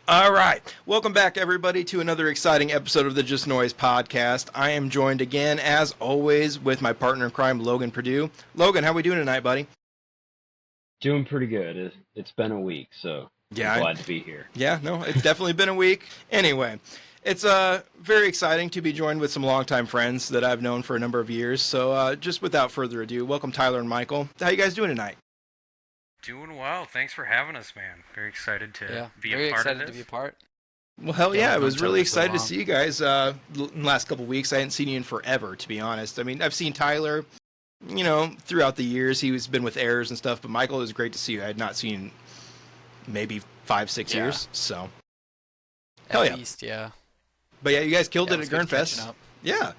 All right. Welcome back, everybody, to another exciting episode of the Just Noise podcast. I am joined again, as always, with my partner in crime, Logan Purdue. Logan, how we doing tonight, buddy? Doing pretty good. It's been a week, so I'm Yeah, glad to be here. yeah, no, it's definitely been a week. Anyway, it's very exciting to be joined with some longtime friends that I've known for a number of years. So just without further ado, welcome Tyler and Michael. How you guys doing tonight? Doing well. Thanks for having us, man. Very excited to Yeah, be very a part of excited to be a this. part. Well, hell Yeah, yeah, I we've known was each other really for so excited to long. see you guys in the last couple of weeks. I hadn't seen you in forever, to be honest. I mean, I've seen Tyler, throughout the years. He's been with Airs and stuff, but Michael, it was great to see you. I had not seen maybe 5, 6 Yeah. years, so hell yeah. At least, yeah. But yeah, you guys killed Yeah, it was at good catching Gurnfest. up. Yeah,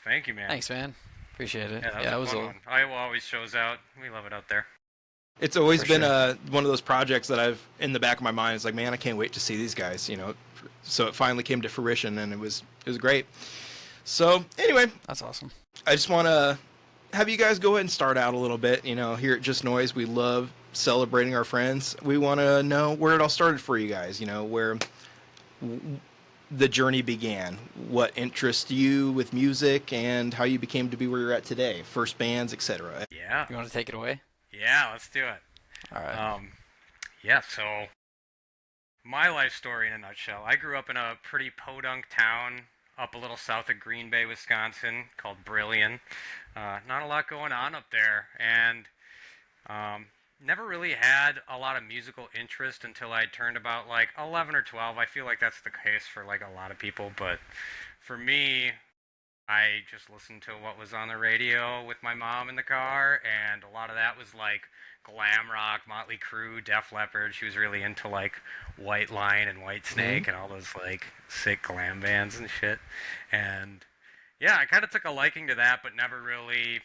Thank you, man. Thanks, man. Appreciate it. Yeah, that Yeah, it was was a a fun one. Iowa always shows out. We love it out there. it's always For been sure. one of those projects that I've in the back of my mind. It's like, man, I can't wait to see these guys. So it finally came to fruition, and it was great. So anyway, That's awesome. I just want to have you guys go ahead and start out a little bit. Here at Just Noise, we love celebrating our friends. We want to know where it all started for you guys. Where the journey began, what interests you with music, and how you became to be where you're at today. First bands, etc. Yeah. You want to take it away? Yeah, let's do it. All right. Yeah, so my life story in a nutshell. I grew up in a pretty podunk town up a little south of Green Bay, Wisconsin, called Brillion. Not a lot going on up there, and never really had a lot of musical interest until I turned about like 11 or 12. I feel like that's the case for like a lot of people, but for me, I just listened to what was on the radio with my mom in the car, and a lot of that was like glam rock, Motley Crue, Def Leppard. She was really into like White Line and White Snake and all those like sick glam bands and shit. And yeah, I kind of took a liking to that, but never really,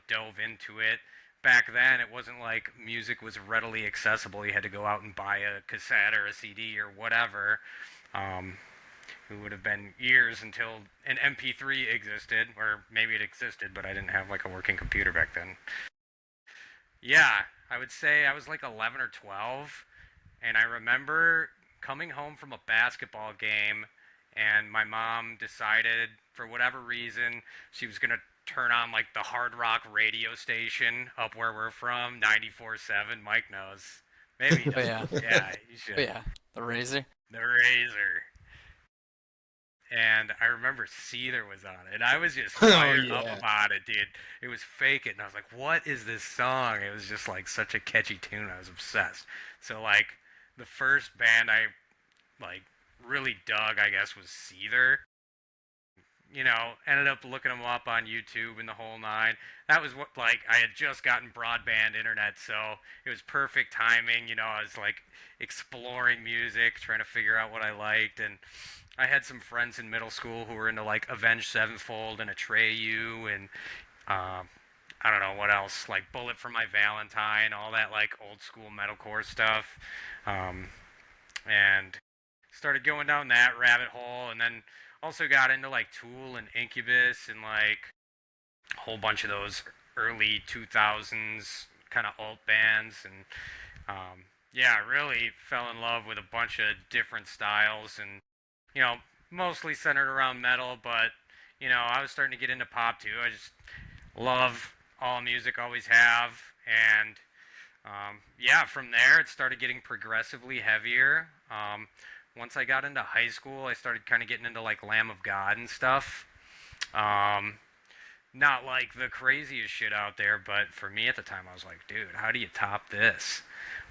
dove into it. Back then, it wasn't like music was readily accessible. You had to go out and buy a cassette or a CD or whatever. Um, it would have been years until an MP3 existed, or maybe it existed, but I didn't have like a working computer back then. Yeah, I would say I was like 11 or 12, and I remember coming home from a basketball game, and my mom decided, for whatever reason, she was going to turn on like the hard rock radio station up where we're from, 94.7. Mike knows. Maybe he Oh yeah. does. Yeah, you should. Oh yeah. The Razor. The Razor. And I remember Seether was on it, and I was just fired up yeah. about it, dude. It was Fake It, and I was like, what is this song? It was just like such a catchy tune. I was obsessed. So like the first band I like really dug, I guess, was Seether. Ended up looking them up on YouTube and the whole nine. That was what, like, I had just gotten broadband internet, so it was perfect timing. I was like exploring music, trying to figure out what I liked, and I had some friends in middle school who were into like Avenged Sevenfold and Atreyu and I don't know what else, like Bullet for My Valentine, all that like old school metalcore stuff, um, and started going down that rabbit hole, and then also got into like Tool and Incubus and like a whole bunch of those early 2000s kind of alt bands, and yeah, I really fell in love with a bunch of different styles, and mostly centered around metal, but I was starting to get into pop too. I just love all music, always have, and yeah, from there it started getting progressively heavier. Once I got into high school, I started kind of getting into like Lamb of God and stuff. Um, Not like the craziest shit out there, but for me at the time, I was like, dude, how do you top this?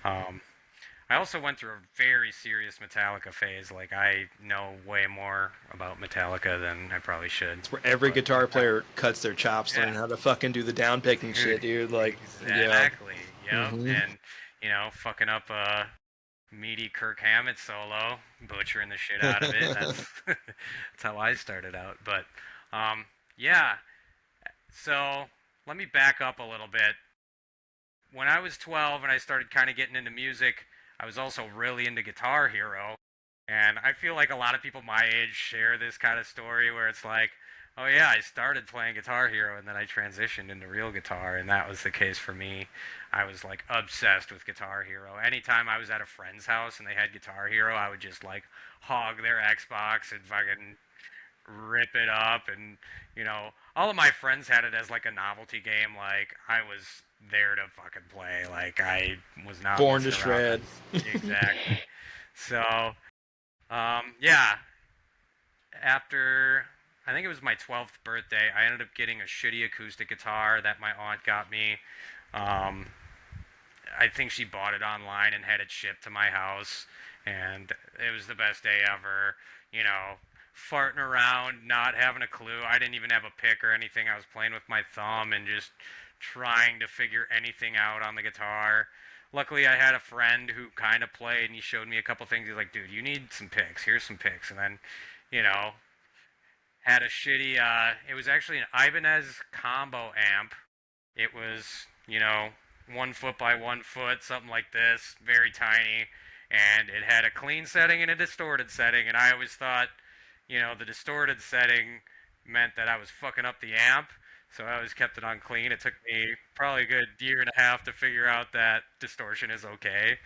Um, I also went through a very serious Metallica phase. Like, I know way more about Metallica than I probably should. It's where every But guitar player cuts their chops yeah, learning how to fucking do the down picking shit, dude. Like, yeah. exactly. Yep. hmm And fucking up a meaty Kirk Hammett solo, butchering the shit out of it. That's that's how I started out. But yeah. So let me back up a little bit. When I was 12 and I started kind of getting into music, I was also really into Guitar Hero. And I feel like a lot of people my age share this kind of story where it's like, Oh yeah, I started playing Guitar Hero and then I transitioned into real guitar, and that was the case for me. I was like obsessed with Guitar Hero. Anytime I was at a friend's house and they had Guitar Hero, I would just like hog their Xbox and fucking rip it up, and all of my friends had it as like a novelty game. Like I was there to fucking play. Like I was not Born to messing around. shred. Exactly. So, yeah, after I think it was my 12th birthday, I ended up getting a shitty acoustic guitar that my aunt got me. Um, I think she bought it online and had it shipped to my house, and it was the best day ever. Farting around, not having a clue. I didn't even have a pick or anything. I was playing with my thumb and just trying to figure anything out on the guitar. Luckily, I had a friend who kind of played, and he showed me a couple things. He's like, "Dude, you need some picks. Here's some picks." And then, you know, had a shitty. It was actually an Ibanez combo amp. It was, 1 foot by 1 foot, something like this, very tiny, and it had a clean setting and a distorted setting. And I always thought, the distorted setting meant that I was fucking up the amp, so I always kept it on clean. It took me probably a good year and a half to figure out that distortion is okay.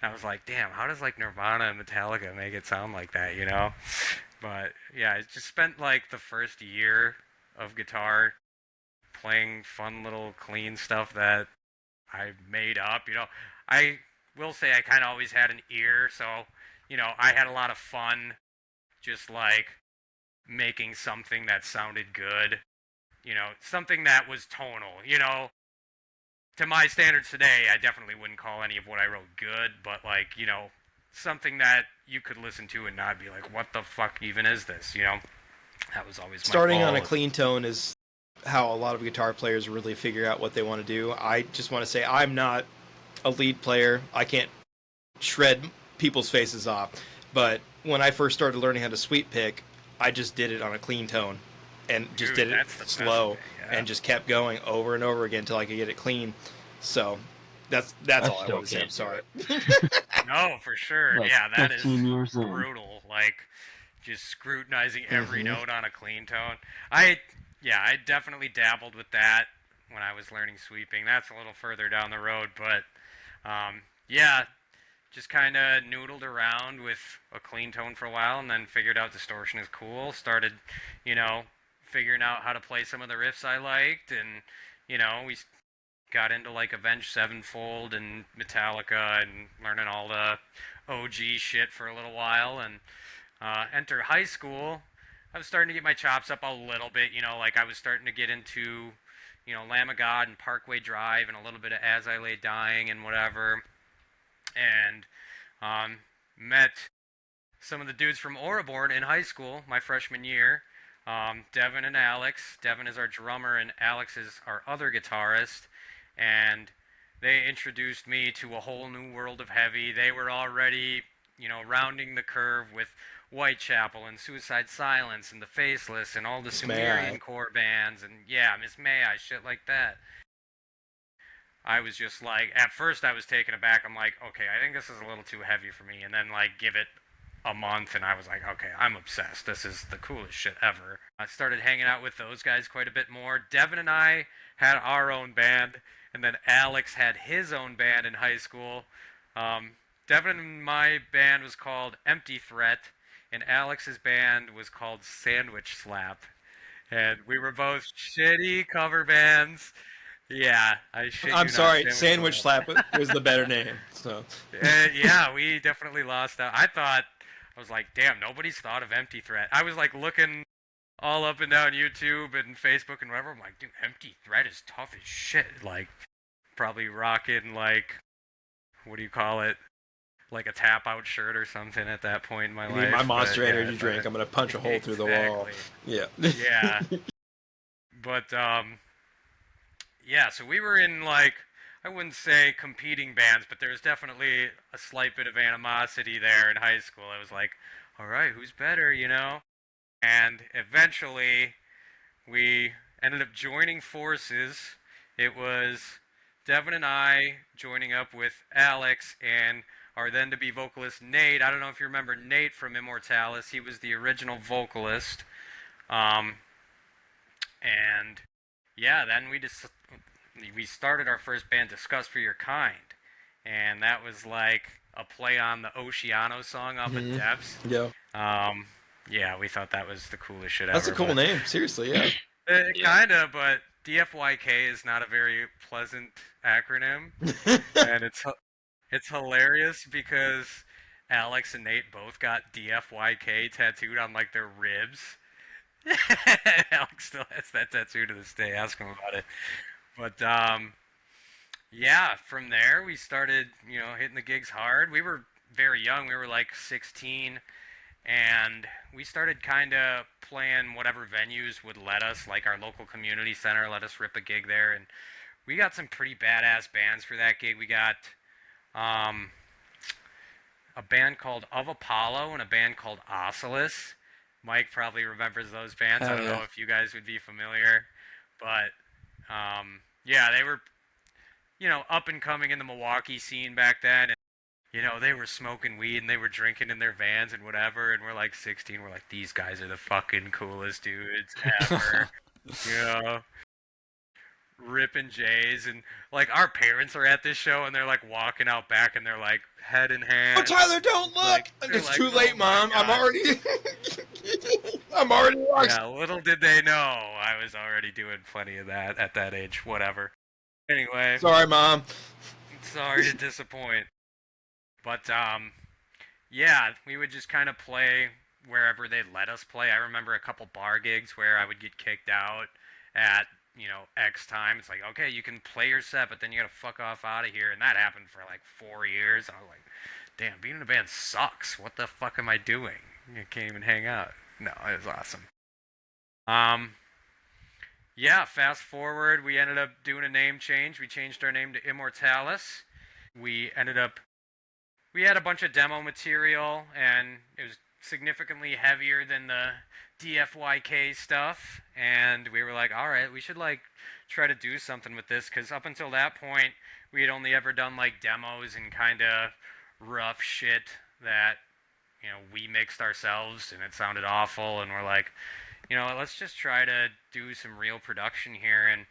And I was like, damn, how does like Nirvana and Metallica make it sound like that? But yeah, I just spent like the first year of guitar playing fun little clean stuff that I made up. I will say I kind of always had an ear, so I had a lot of fun just like making something that sounded good. Something that was tonal. To my standards today, I definitely wouldn't call any of what I wrote good, but like something that you could listen to and not be like, what the fuck even is this? That was always my Starting goal. on a clean tone is how a lot of guitar players really figure out what they want to do. I just want to say I'm not a lead player. I can't shred people's faces off. But when I first started learning how to sweep pick, I just did it on a clean tone and just Dude, did it that's the best slow way, yeah. and just kept going over and over again until I could get it clean. So that's all I still want to say. I'm can't do sorry. No, for sure. Like Yeah, that is 15 years in. brutal. Like just scrutinizing every Mhm. note on a clean tone. I definitely dabbled with that when I was learning sweeping. That's a little further down the road, but yeah, just kind of noodled around with a clean tone for a while, and then figured out distortion is cool. Started, you know, figuring out how to play some of the riffs I liked, and we got into like Avenged Sevenfold and Metallica, and learning all the OG shit for a little while, and enter high school. I was starting to get my chops up a little bit, like I was starting to get into, Lamb of God and Parkway Drive and a little bit of As I Lay Dying and whatever. And met some of the dudes from Auraborn in high school my freshman year. Devin and Alex. Devin is our drummer and Alex is our other guitarist. And they introduced me to a whole new world of heavy. They were already, rounding the curve with Whitechapel and Suicide Silence and the Faceless and all the Miss May I. Sumerian core bands and yeah, Miss May I, shit like that. I was just like, at first I was taken aback. I'm like, okay, I think this is a little too heavy for me. And then like give it a month and I was like, okay, I'm obsessed. This is the coolest shit ever. I started hanging out with those guys quite a bit more. Devin and I had our own band, and then Alex had his own band in high school. Devin and my band was called Empty Threat, and Alex's band was called Sandwich Slap. And we were both shitty cover bands. Yeah, I shit I'm you sorry. not. Sandwich Slap was the better name. So Yeah, we definitely lost out. I was like, damn, nobody's thought of Empty Threat. I was like looking all up and down YouTube and Facebook and whatever. I'm like, dude, Empty Threat is tough as shit. Like, probably rocking like, what do you call it? Like a tap out shirt or something at that point in my I life. need my Monster but, yeah, Energy drink. I'm gonna punch a hole through the wall. Exactly. Yeah. Yeah. But yeah, so we were in like, I wouldn't say competing bands, but there was definitely a slight bit of animosity there in high school. I was like, all right, who's better? And eventually we ended up joining forces. It was Devin and I joining up with Alex and our then to be vocalist Nate. I don't know if you remember Nate from Immortalis. He was the original vocalist. Um, And yeah, then we started our first band, Disgust for Your Kind, and that was like a play on the Oceano song off of Depths. Yeah. Yeah, we thought that was the coolest shit That's ever. a cool name. Seriously, yeah. Kinda, but DFYK is not a very pleasant acronym, and it's hilarious because Alex and Nate both got DFYK tattooed on like their ribs. Alex still has that tattoo to this day. Ask him about it. But yeah, from there we started, hitting the gigs hard. We were very young. We were like 16, and we started kind of playing whatever venues would let us, like our local community center let us rip a gig there, and we got some pretty badass bands for that gig. We got um, a band called Of Apollo and a band called Oculus. Mike probably remembers those bands. I don't know if you guys would be familiar, but yeah, they were, up and coming in the Milwaukee scene back then. And, they were smoking weed and they were drinking in their vans and whatever. And we're like 16. We're like, these guys are the fucking coolest dudes ever. Ripping J's. And like our parents are at this show and they're like walking out back and they're like head in hand. Oh, Tyler, don't look! It's too late, Mom. I'm already... I'm already watching. Yeah, little did they know I was already doing plenty of that at that age. Whatever. Anyway. Sorry, Mom. Sorry to disappoint. But, yeah, we would just kind of play wherever they'd let us play. I remember a couple bar gigs where I would get kicked out at, X time. It's like, okay, you can play your set, but then you gotta fuck off out of here. And that happened for like 4 years. And I was like, damn, being in a band sucks. What the fuck am I doing? You can't even hang out. No, it was awesome. Yeah, fast forward, we ended up doing a name change. We changed our name to Immortalis. We had a bunch of demo material, and it was significantly heavier than the DFYK stuff. And we were like, all right, we should try to do something with this, because up until that point, we had only ever done demos and kind of rough shit that we mixed ourselves, and it sounded awful. And we're like, let's just try to do some real production here. And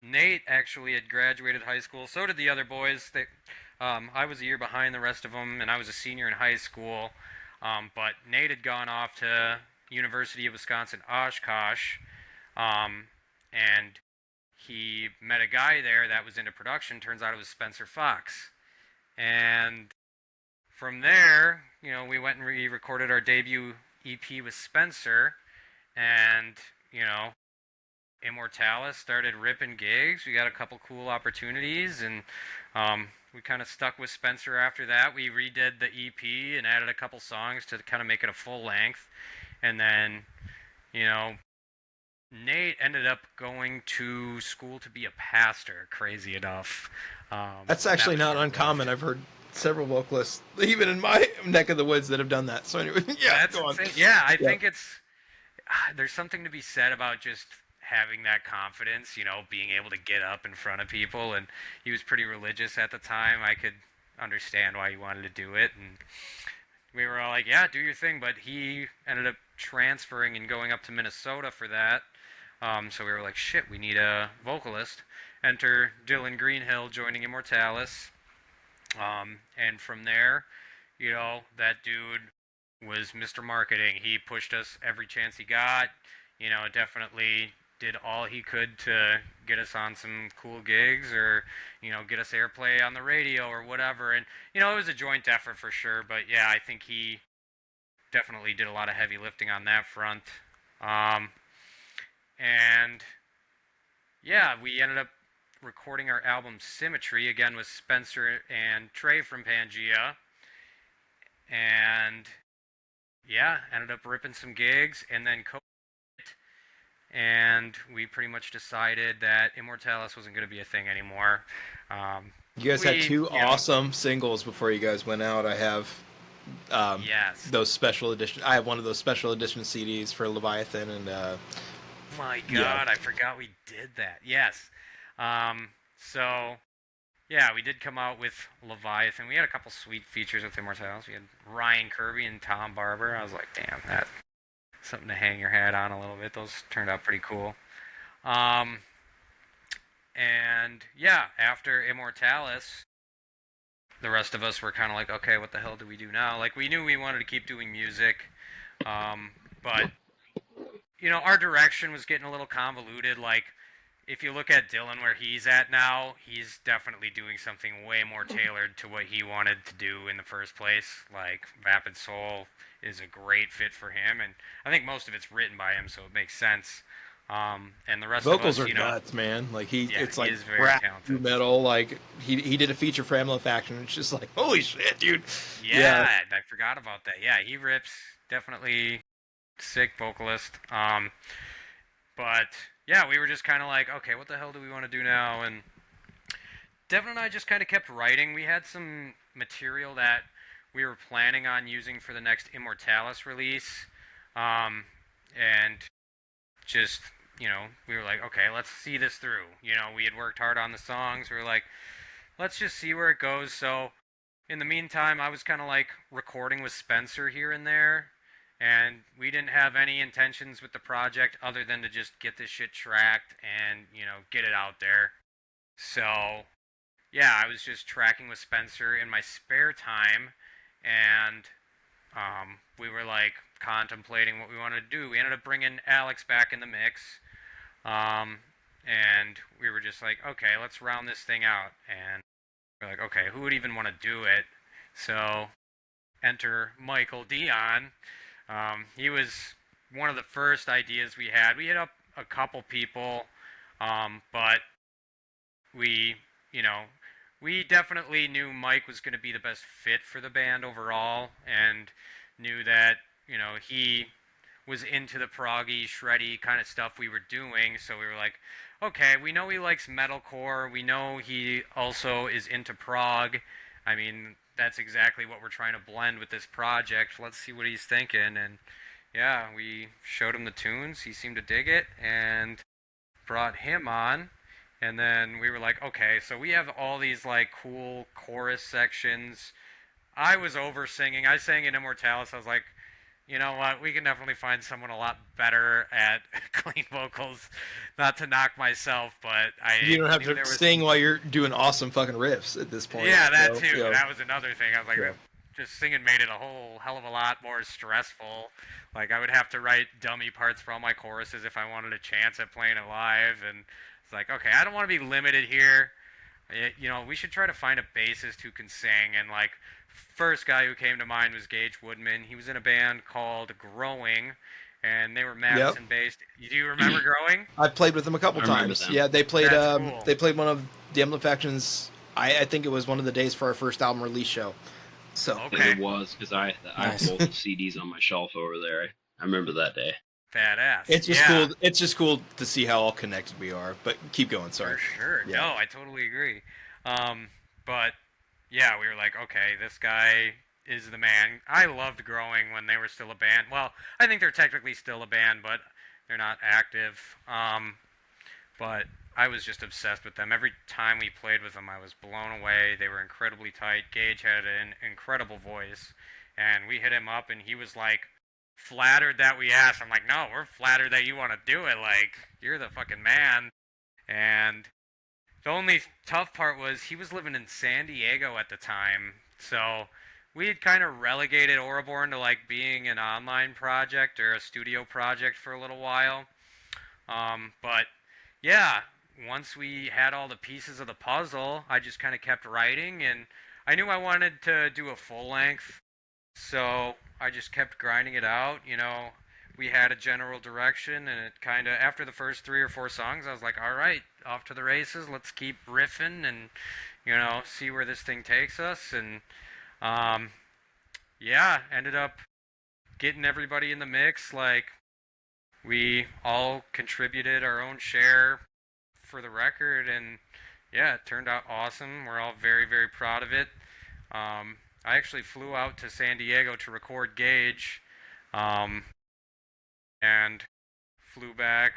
Nate actually had graduated high school. So did the other boys. I was a year behind the rest of them, and I was a senior in high school. But Nate had gone off to University of Wisconsin Oshkosh, and he met a guy there that was into production. Turns out it was Spencer Fox. And from there, we went and recorded our debut EP with Spencer, and, Immortalis started ripping gigs. We got a couple cool opportunities, and we kind of stuck with Spencer after that. We redid the EP and added a couple songs to kind of make it a full length. And then, Nate ended up going to school to be a pastor, crazy enough. That's actually not uncommon. I've heard several vocalists, even in my neck of the woods, that have done that. So anyway, yeah, that's go on. Insane. Yeah, I think there's something to be said about just having that confidence, being able to get up in front of people. And he was pretty religious at the time. I could understand why he wanted to do it. And we were all like, yeah, do your thing. But he ended up transferring and going up to Minnesota for that. So we were like, shit, we need a vocalist. Enter Dylan Greenhill joining Immortalis. And from there, that dude was Mr. Marketing. He pushed us every chance he got. Definitely did all he could to get us on some cool gigs, or get us airplay on the radio or whatever. And it was a joint effort for sure. But yeah, I think he definitely did a lot of heavy lifting on that front. And yeah, we ended up recording our album Symmetry again with Spencer and Trey from Pangea. And yeah, ended up ripping some gigs, and then and we pretty much decided that Immortalis wasn't going to be a thing anymore. You guys had two awesome singles before you guys went out. I have yes, those special edition. I have one of those special edition CDs for Leviathan, and my God, I forgot we did that. Yes, so yeah, we did come out with Leviathan. We had a couple sweet features with Immortalis. We had Ryan Kirby and Tom Barber. I was like, damn, something to hang your hat on a little bit. Those turned out pretty cool. Um, and yeah, after Immortalis, the rest of us were kind of like, okay, what the hell do we do now? Like, we knew we wanted to keep doing music, but our direction was getting a little convoluted. Like, if you look at Dylan where he's at now, he's definitely doing something way more tailored to what he wanted to do in the first place. Like, Vapid Soul is a great fit for him, and I think most of it's written by him, so it makes sense. And the rest Vocals of us, are nuts, man. Like it's he like is very rap talented. metal. Like he did a feature for Amlo Faction. It's just like holy shit, dude. Yeah, I forgot about that. Yeah, he rips. Definitely sick vocalist. But yeah, we were just kind of like, okay, what the hell do we want to do now? And Devin and I just kind of kept writing. We had some material that we were planning on using for the next Immortalis release. And just, we were like, okay, let's see this through. We had worked hard on the songs. We were like, let's just see where it goes. So in the meantime, I was kind of like recording with Spencer here and there. And we didn't have any intentions with the project other than to just get this shit tracked and, get it out there. So yeah, I was just tracking with Spencer in my spare time, and we were like contemplating what we wanted to do. We ended up bringing Alex back in the mix, and we were just like, okay, let's round this thing out. And we're like, okay, who would even want to do it? So enter Michael Dionne. He was one of the first ideas we had. We hit up a couple people, but we, you know, we definitely knew Mike was going to be the best fit for the band overall, and knew that, he was into the proggy, shreddy kind of stuff we were doing. So we were like, okay, we know he likes metalcore. We know he also is into prog. I mean, that's exactly what we're trying to blend with this project. Let's see what he's thinking. And yeah, we showed him the tunes. He seemed to dig it and brought him on. And then we were like, okay, so we have all these like cool chorus sections. I was over singing. I sang in Immortalis. I was like, you know what? We can definitely find someone a lot better at clean vocals. Not to knock myself, but I You don't have knew to there was sing while you're doing awesome fucking riffs at this point. yeah, that So, too. That was another thing. I was like, yeah. just singing made it a whole hell of a lot more stressful. Like I would have to write dummy parts for all my choruses if I wanted a chance at playing it live, and it's like, okay, I don't want to be limited here. We should try to find a bassist who can sing. And like, first guy who came to mind was Gage Woodman. He was in a band called Growing, and they were Madison based. Do you remember Growing? I've played with them a couple I remember times. them. Yeah, they played. That's cool. They played one of the Emblem Factions. I think it was one of the days for our first album release show. So Okay. It was, because I Nice. have both CDs on my shelf over there. I remember that day. Badass. it's just yeah. cool. It's just cool to see how all connected we are. But keep going. Sorry. For sure. Yeah. No, I totally agree. But yeah, we were like, okay, this guy is the man. I loved Growing when they were still a band. Well, I think they're technically still a band, but they're not active. But I was just obsessed with them. Every time we played with them, I was blown away. They were incredibly tight. Gage had an incredible voice, and we hit him up, and he was like flattered that we asked. I'm like, no, we're flattered that you want to do it. Like, you're the fucking man. And the only tough part was he was living in San Diego at the time, so we had kind of relegated Auraborn to like being an online project or a studio project for a little while. But yeah, once we had all the pieces of the puzzle, I just kind of kept writing, and I knew I wanted to do a full length, so I just kept grinding it out. We had a general direction, and it kind of, after the first 3 or 4 songs, I was like, all right, off to the races. Let's keep riffing and, see where this thing takes us. And, yeah, ended up getting everybody in the mix. Like, we all contributed our own share for the record, and yeah, it turned out awesome. We're all very, very proud of it. I actually flew out to San Diego to record Gage. And flew back,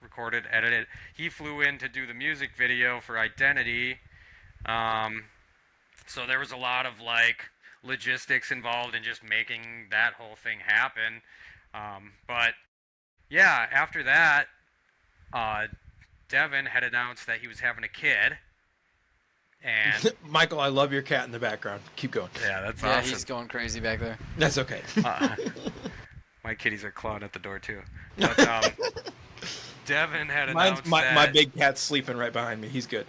recorded, edited. He flew in to do the music video for Identity. So there was a lot of like logistics involved in just making that whole thing happen. But yeah, after that, uh, Devin had announced that he was having a kid, and Michael, I love your cat in the background. Keep going. yeah, that's Yeah, awesome. he's going crazy back there. That's okay. My kitties are clawing at the door too. But Devin had Mine's, announced my that. big cat's sleeping right behind me. He's good.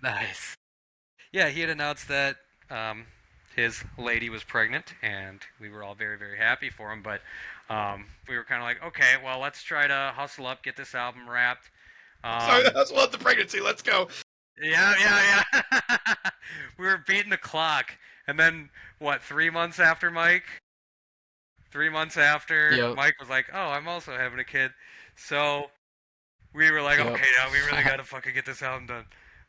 Nice. Yeah, he had announced that his lady was pregnant, and we were all very, very happy for him. But we were kind of like, okay, well, let's try to hustle up, get this album wrapped. Sorry, that's what the pregnancy. Let's go. Yeah. We were beating the clock, and then what? 3 months after Mike. 3 months after, Yep. Mike was like, "Oh, I'm also having a kid," so we were like, Yep. "Okay, now we really gotta fucking get this album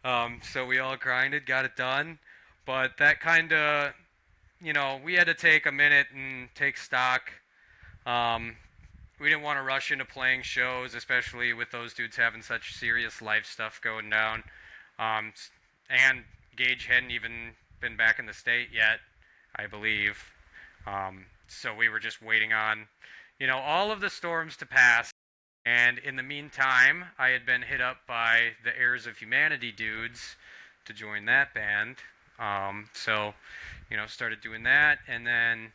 done." So we all grinded, got it done, but that kind of, we had to take a minute and take stock. We didn't want to rush into playing shows, especially with those dudes having such serious life stuff going down. And Gage hadn't even been back in the state yet, I believe. So we were just waiting on, all of the storms to pass. And in the meantime, I had been hit up by the Heirs of Humanity dudes to join that band. So, started doing that. And then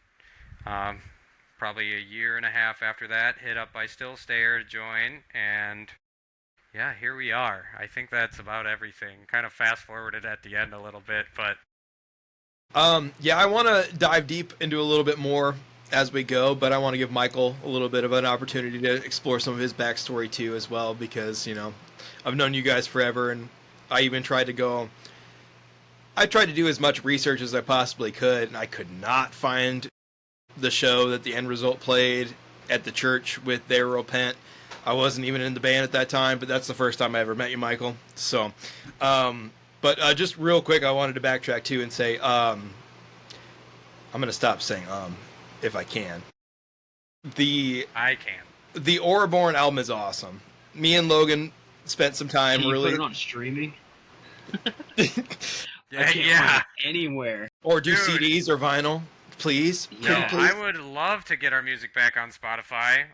probably a year and a half after that, hit up by Still Stayer to join. And yeah, here we are. I think that's about everything. Kind of fast forwarded at the end a little bit, but Yeah, I want to dive deep into a little bit more as we go, but I want to give Michael a little bit of an opportunity to explore some of his backstory too, as well, because I've known you guys forever, and I even tried to go. I tried to do as much research as I possibly could, and I could not find the show that the end result played at the church with They Repent. I wasn't even in the band at that time, but that's the first time I ever met you, Michael. So, but just real quick, I wanted to backtrack too and say, I'm going to stop saying if I can. I can. The Auraborn album is awesome. Me and Logan spent some time Can you really. put it on streaming? I Yeah, can't yeah. find it anywhere. Or do Dude. CDs or vinyl, please. No, Yeah. Please? I would love to get our music back on Spotify.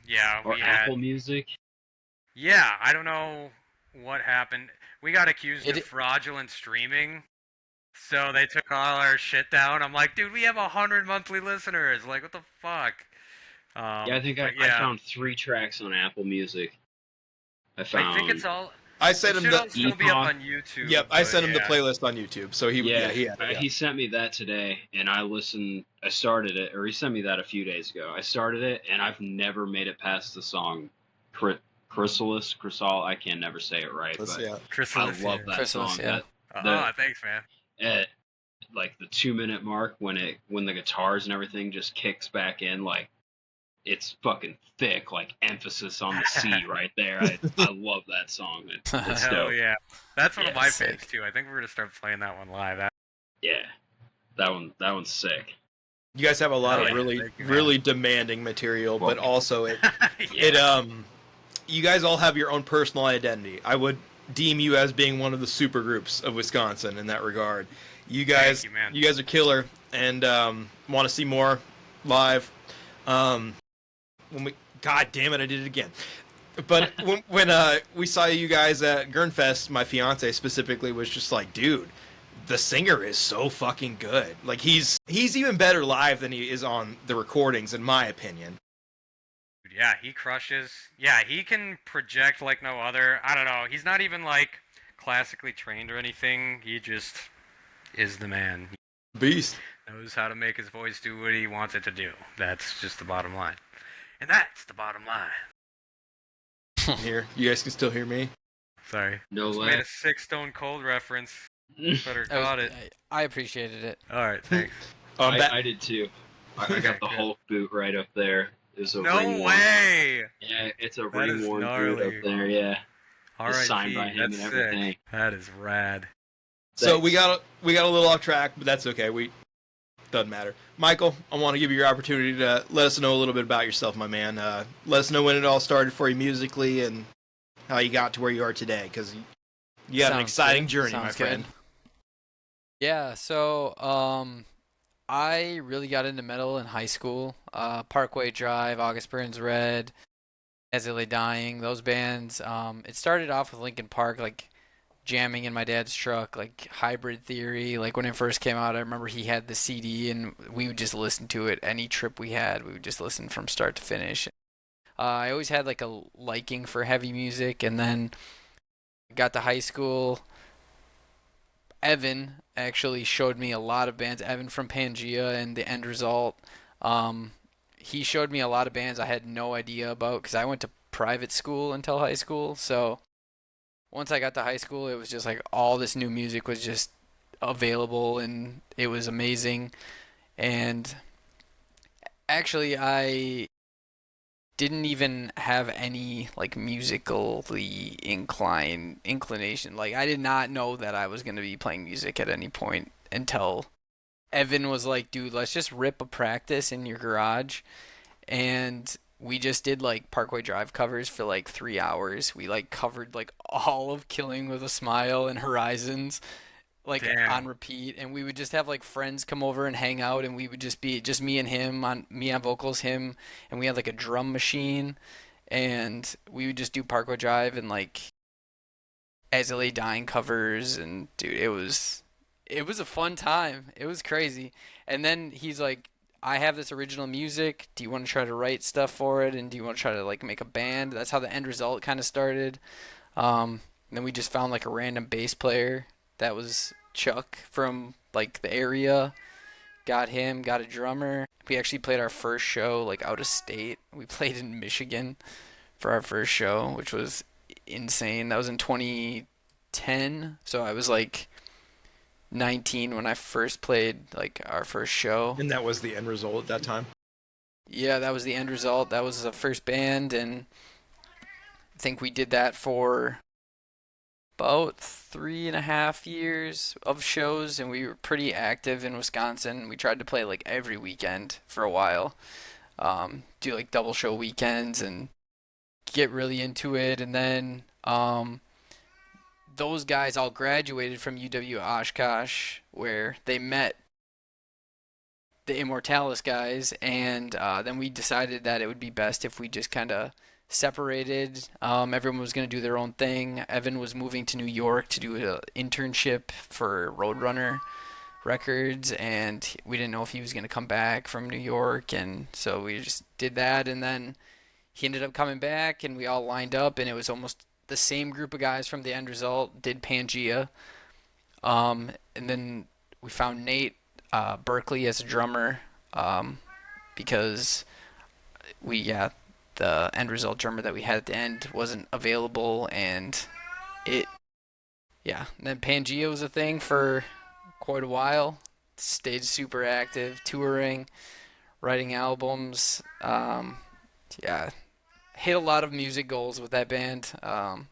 Yeah, Or we had. Apple Music. Yeah, I don't know what happened. We got accused of It- fraudulent streaming, so they took all our shit down. I'm like, dude, we have 100 monthly listeners. Like, what the fuck? Yeah, I think I found 3 tracks on Apple Music. I I think it's all. I It sent him should the. all still be up Epoch. on YouTube. Yep, I but sent him the yeah. playlist on YouTube, so he he sent me that today, and I listened. I started it, or he sent me that a few days ago. I started it, and I've never made it past the song Chrysalis. I can never say it right, but I Chrysalis, love that Chrysalis, song. yeah. Thanks, man. At like the 2-minute mark, when the guitars and everything just kicks back in, like it's fucking thick, like emphasis on the C right there. I love that song. It's Hell dope. yeah. That's one of Yeah, my sick. faves too. I think we're gonna start playing that one live. Yeah, that one's sick. You guys have a lot Oh, of yeah. really, Thank you, man. really demanding material, but Well, also it Yeah. you guys all have your own personal identity. I would deem you as being one of the super groups of Wisconsin in that regard. You guys, Thank you, man. you guys are killer, and want to see more live. God damn it, I did it again. But when we saw you guys at Gernfest, my fiance specifically was just like, dude, the singer is so fucking good. Like he's even better live than he is on the recordings, in my opinion. Yeah, he crushes. Yeah, he can project like no other. I don't know. He's not even like classically trained or anything. He just is the man. Beast. He knows how to make his voice do what he wants it to do. That's just the bottom line. And that's the bottom line. Here, you guys can still hear me. Sorry. No Just way. made a Six Stone Cold reference. Better caught it. I appreciated it. Alright, thanks. I did too. I got the Good. Hulk boot right up there. There's a No ring way! Yeah, it's a That is ring worn boot gnarly. up there. Yeah, Alright, it's signed by him that's and sick. everything. That is rad. So Thanks. we got a little off track, but that's okay. Doesn't matter. Michael, I want to give you your opportunity to let us know a little bit about yourself, my man. Let us know when it all started for you musically and how you got to where you are today, because you had an Sounds exciting good. journey, Sounds my friend. good. Yeah, so I really got into metal in high school. Parkway Drive, August Burns Red, As I Lay Dying, those bands. It started off with Linkin Park, like jamming in my dad's truck, like Hybrid Theory. Like when it first came out, I remember he had the CD and we would just listen to it. Any trip we had, we would just listen from start to finish. I always had like a liking for heavy music, and then got to high school. Evan actually showed me a lot of bands. Evan from Pangea and The End Result. Um, he showed me a lot of bands I had no idea about because I went to private school until high school. So once I got to high school, it was just like all this new music was just available and it was amazing. And actually, I didn't even have any like musically inclination. Like I did not know that I was going to be playing music at any point until Evan was like, "Dude, let's just rip a practice in your garage." And we just did like Parkway Drive covers for like 3 hours. We like covered like all of Killing with a Smile and Horizons like on Damn. repeat, and we would just have like friends come over and hang out, and we would just be just me on vocals, him, and we had like a drum machine, and we would just do Parkway Drive and like As I Lay Dying covers, and dude, it was a fun time. It was crazy. And then he's like, I have this original music. Do you want to try to write stuff for it? And do you want to try to like make a band? That's how The End Result kind of started. Then we just found like a random bass player that was Chuck from like the area. Got him, got a drummer. We actually played our first show like out of state. We played in Michigan for our first show, which was insane. That was in 2010. So I was like 19 when I first played like our first show. And that was the end result at that time. Yeah, that was The End Result. That was the first band, and I think we did that for about 3.5 years of shows, and we were pretty active in Wisconsin. We tried to play like every weekend for a while, do like double show weekends and get really into it. And then those guys all graduated from UW Oshkosh, where they met the Immortalis guys, and then we decided that it would be best if we just kind of separated. Everyone was going to do their own thing. Evan was moving to New York to do an internship for Roadrunner Records, and we didn't know if he was going to come back from New York, and so we just did that. And then he ended up coming back, and we all lined up, and it was almost the same group of guys from The End Result did Pangea. And then we found Nate Berkeley as a drummer, because the End Result drummer that we had at the end wasn't available, and it yeah. And then Pangea was a thing for quite a while. Stayed super active, touring, writing albums. Yeah, hit a lot of music goals with that band. Got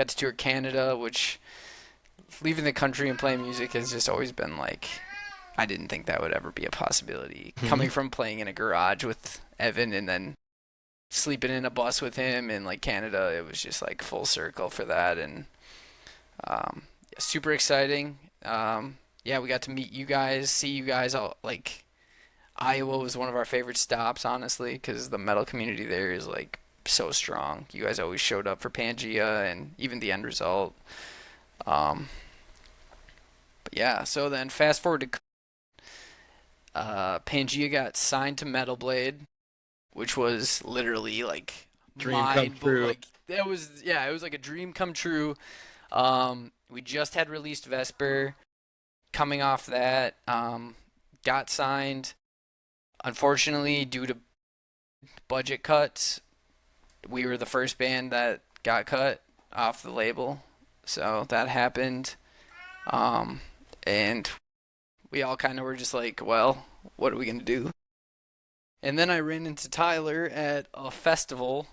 to tour Canada, which leaving the country and playing music has just always been like, I didn't think that would ever be a possibility. Coming from playing in a garage with Evan and then sleeping in a bus with him in like Canada, it was just like full circle for that, and super exciting. Yeah, we got to meet you guys, see you guys all like Iowa was one of our favorite stops, honestly, because the metal community there is like so strong. You guys always showed up for Pangea and even The End Result. But yeah, so then fast forward to Pangea got signed to Metal Blade, which was literally like Dream come true. like that was it was like a dream come true. We just had released Vesper, coming off that, got signed. Unfortunately, due to budget cuts, we were the first band that got cut off the label. So that happened. And we all kind of were just like, well, what are we going to do? And then I ran into Tyler at a festival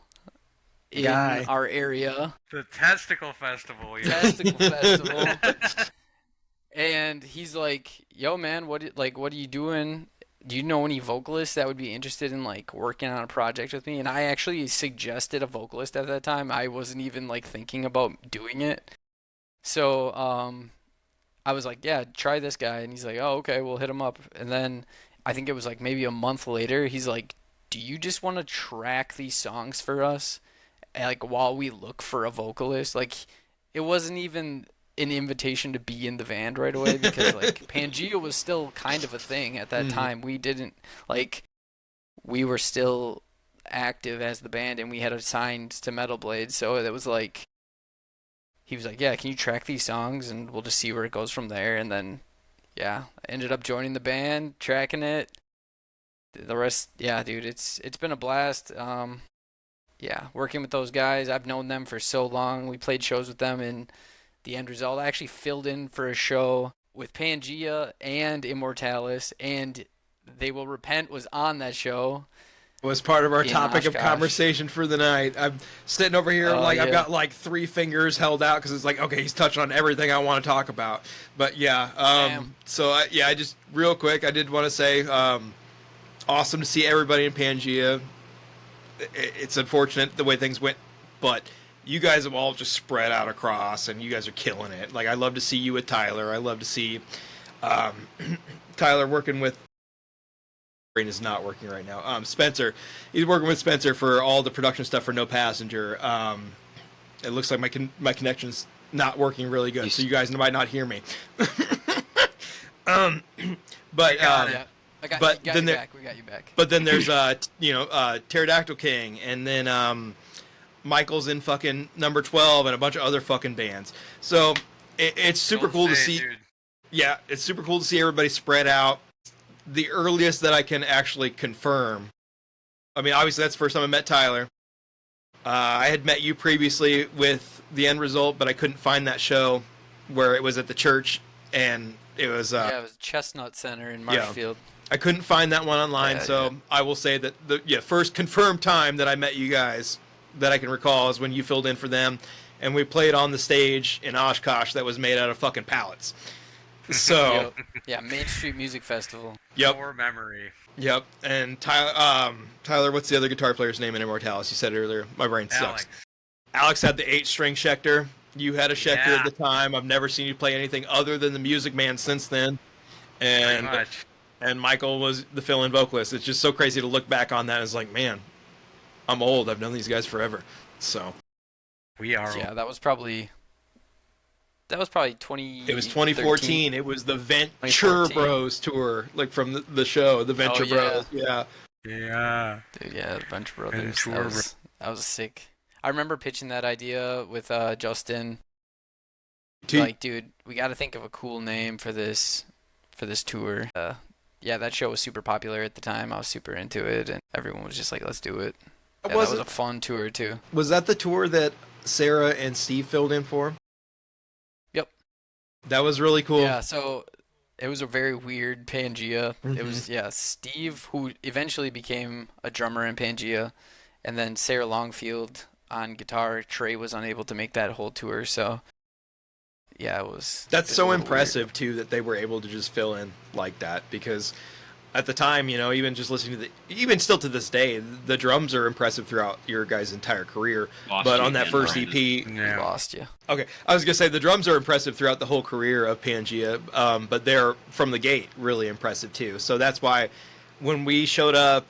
in our area. The Testicle Festival. Yeah. Testicle Festival. And he's like, yo, man, what are you doing? Do you know any vocalists that would be interested in like working on a project with me? And I actually suggested a vocalist at that time. I wasn't even like thinking about doing it. So I was like, yeah, try this guy. And he's like, oh, okay, we'll hit him up. And then I think it was like maybe a month later, he's like, "Do you just want to track these songs for us, like while we look for a vocalist?" Like, it wasn't even an invitation to be in the band right away because like Pangea was still kind of a thing at that Mhm. time. We didn't like we were still active as the band and we had signed to Metal Blade, so it was like he was like, "Yeah, can you track these songs and we'll just see where it goes from there." And then yeah, I ended up joining the band, tracking it. The rest, yeah, dude, it's been a blast. Yeah, working with those guys, I've known them for so long. We played shows with them, and the end result, I actually filled in for a show with Pangea and Immortalis, and They Will Repent was on that show Was part of our in topic of Oshkosh. conversation for the night. I'm sitting over here like I've Yeah, got like three fingers held out because it's like, okay, he's touching on everything I want to talk about. But yeah, damn. I just real quick, I did want to say, awesome to see everybody in Pangea. It's unfortunate the way things went, but you guys have all just spread out across, and you guys are killing it. Like I love to see you with Tyler. I love to see um, Tyler working with. Brain is not working right now. Spencer, he's working with Spencer for all the production stuff for No Passenger. It looks like my connection's not working really good, so you guys might not hear me. um, but Yeah, but got then you there, back. We got you back. but then there's Pterodactyl King, and then Michael's in fucking Number 12 and a bunch of other fucking bands. So it's super Don't cool to say it, see. dude. Yeah, it's super cool to see everybody spread out. The earliest that I can actually confirm. I mean, obviously that's the first time I met Tyler. I had met you previously with the end result, but I couldn't find that show where it was at the church, and it was Yeah, it was Chestnut Center in yeah. Marshfield. I couldn't find that one online, Yeah, so yeah. I will say that the first confirmed time that I met you guys that I can recall is when you filled in for them, and we played on the stage in Oshkosh that was made out of fucking pallets. So, Yep. Yeah, Main Street Music Festival. yep, Core memory. yep. And Tyler, what's the other guitar player's name in Immortalis? You said it earlier. My brain sucks. Alex. Alex had the 8-string Schecter. You had a Schecter Yeah. at the time. I've never seen you play anything other than the Music Man since then. Pretty And much. and Michael was the fill-in vocalist. It's just so crazy to look back on that. And it's like, man, I'm old. I've known these guys forever. So We are. Yeah, that was probably 20. it was 2014. It was the Venture 2014. Bros tour, like from the show, the Venture yeah. Bros. Yeah. Yeah. Dude, yeah, the Venture Brothers. Ventura That was sick. I remember pitching that idea with Justin. Dude, Like, dude, we got to think of a cool name for this tour. Yeah, that show was super popular at the time. I was super into it, and everyone was just like, "Let's do it." Yeah, that was a fun tour too. was that the tour that Sarah and Steve filled in for? Yep. That was really cool. Yeah, so it was a very weird Pangea. It Mhm. was Steve who eventually became a drummer in Pangea, and then Sarah Longfield on guitar. Trey was unable to make that whole tour, so yeah, it was. That's it was so a little impressive too that they were able to just fill in like that, because at the time, even just listening to even still to this day, the drums are impressive throughout your guys' entire career. Lost But you on that again, first Brandon. EP, weird. Yeah. Lost you. okay, I was gonna say the drums are impressive throughout the whole career of Pangea, but they're from the gate really impressive too. So that's why when we showed up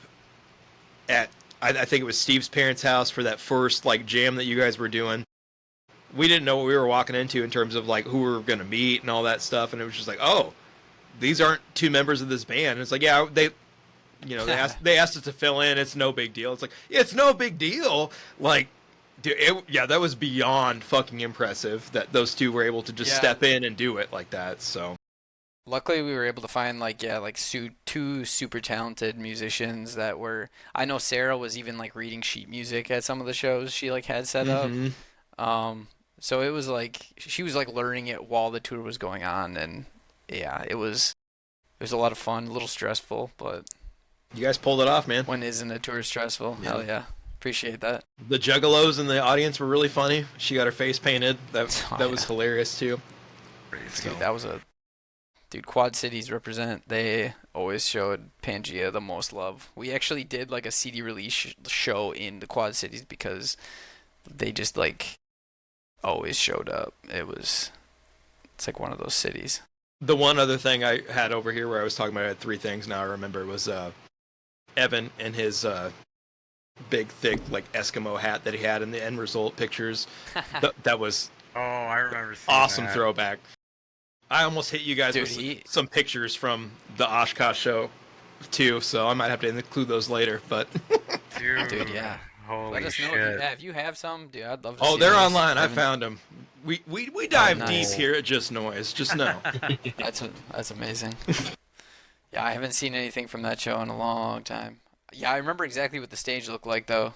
at, I think it was Steve's parents' house for that first like jam that you guys were doing, we didn't know what we were walking into in terms of like who we were gonna meet and all that stuff, and it was just like, oh, these aren't two members of this band. And it's like, yeah, they asked us to fill in. It's no big deal. It's like, yeah, it's no big deal. Like, dude, that was beyond fucking impressive that those two were able to just Yeah. step in and do it like that. So Luckily, we were able to find two super talented musicians that were. I know Sarah was even like reading sheet music at some of the shows she like had set up. Mhm. So it was like she was like learning it while the tour was going on, and yeah, it was a lot of fun, a little stressful, but You guys pulled it off, man. when isn't a tour stressful? Yeah. Hell yeah, appreciate that. The Juggalos in the audience were really funny. She got her face painted. That Oh, that was yeah. hilarious too. So, Dude, that was Quad Cities represent. They always showed Pangea the most love. We actually did like a CD release show in the Quad Cities because they just like always showed up. It's like one of those cities. The one other thing I had over here where I was talking about, I had three things now I remember, was Evan and his big, thick, like Eskimo hat that he had in the end result pictures. That was Oh, I remember seeing awesome that. throwback. I almost hit you guys Dude, with some pictures from the Oshkosh show too, so I might have to include those later. But Dude, yeah. holy Let us know shit. if you have some, dude. I'd love to oh, see they're those. online. I haven't- found them. We dive nice. deep here at Just Noise. Just know. That's amazing. Yeah, I haven't seen anything from that show in a long time. Yeah, I remember exactly what the stage looked like though.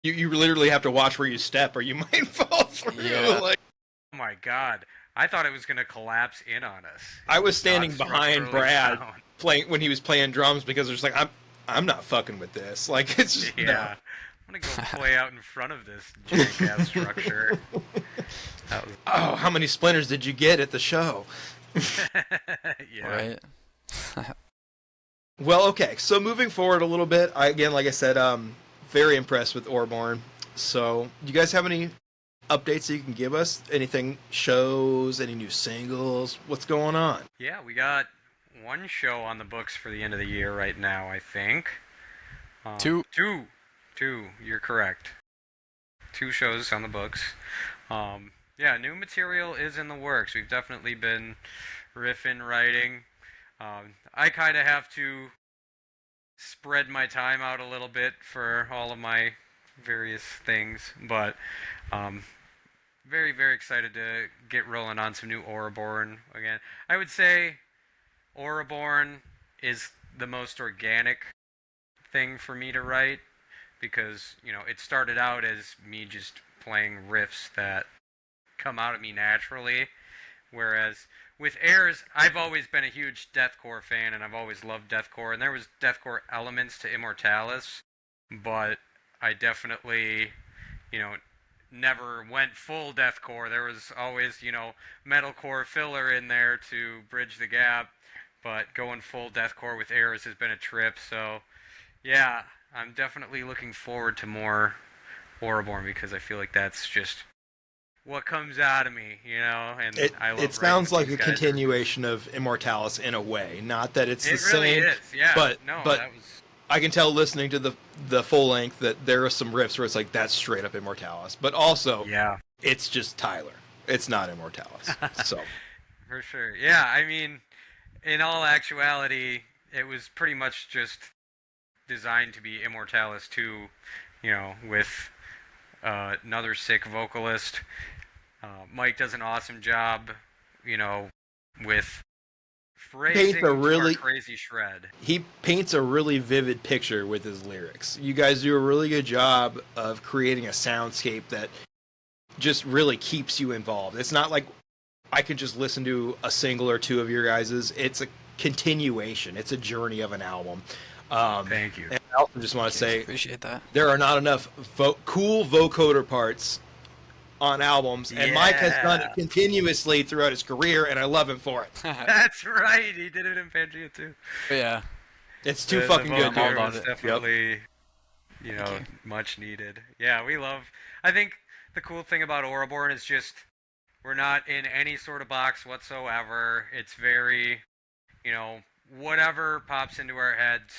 You literally have to watch where you step, or you might fall through. Yeah. Like, Oh my god. I thought it was going to collapse in on us. I was standing Not behind structurally Brad sound. playing when he was playing drums because there's like I'm not fucking with this. Like it's just Yeah. I'm going to go play out in front of this jank ass structure. That was... Oh, how many splinters did you get at the show? yeah. Right. Well, okay. So moving forward a little bit, again, like I said, very impressed with Auraborn. So, do you guys have any updates that you can give us? Anything, shows, any new singles? What's going on? Yeah, we got one show on the books for the end of the year right now, I think. Two. Two, you're correct. 2 shows on the books. Yeah, new material is in the works. We've definitely been riffing, writing. I kind of have to spread my time out a little bit for all of my various things, but very, very excited to get rolling on some new Auraborn again. I would say Auraborn is the most organic thing for me to write because, you know, it started out as me just playing riffs that come out at me naturally, whereas with Airs, I've always been a huge deathcore fan, and I've always loved deathcore, and there was deathcore elements to Immortalis, but I definitely, you know, never went full deathcore. There was always, you know, metalcore filler in there to bridge the gap, but going full deathcore with Airs has been a trip, so yeah, I'm definitely looking forward to more Auraborn because I feel like that's just what comes out of me, you know, and I love It sounds like writing a with these guys. continuation of Immortalis in a way. Not that it's It the really same, is, yeah. but No, but that was I can tell listening to the full length that there are some riffs where it's like that's straight up Immortalis, but also yeah, it's just Tyler. It's not Immortalis. So for sure. Yeah, I mean, in all actuality, it was pretty much just designed to be Immortalis 2, you know, with another sick vocalist. Mike does an awesome job, you know, with phrasing to our crazy shred. he paints a really vivid picture with his lyrics. You guys do a really good job of creating a soundscape that just really keeps you involved. It's not like I could just listen to a single or two of your guys's. It's a continuation. It's a journey of an album. Thank you. And I also just want to say Appreciate that. there are not enough cool vocoder parts on albums, and Mike has done it continuously throughout his career, and I love him for it. That's right. He did it in Pangea too. Yeah. It's too The fucking good, vocoder dude. all about was it. definitely, you know, Thank much needed. Yeah, we love. I think the cool thing about Auraborn is just we're not in any sort of box whatsoever. It's very, you know, whatever pops into our heads,